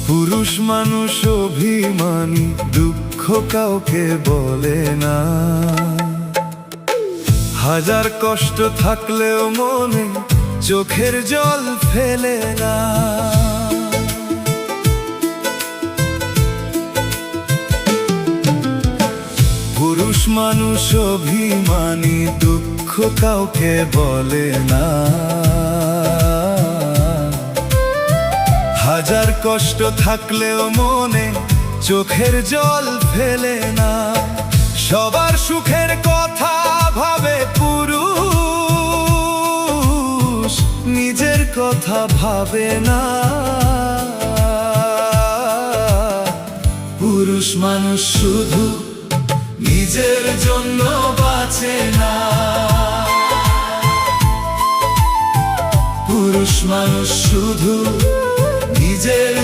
পুরুষ মানুষ অভিমানী, দুঃখ কাউকে বলে না। হাজার কষ্ট থাকলেও মনে চোখের জল ফেলে না। পুরুষ মানুষ অভিমানী, দুঃখ কাউকে বলে না। হাজার কষ্ট থাকলেও মনে চোখের জল ফেলে না। সবার সুখের কথা ভাবে পুরুষ, নিজের কথা ভাবে না। পুরুষ মানুষ শুধু নিজের জন্য বাঁচে না। পুরুষ মানুষ শুধু নিজের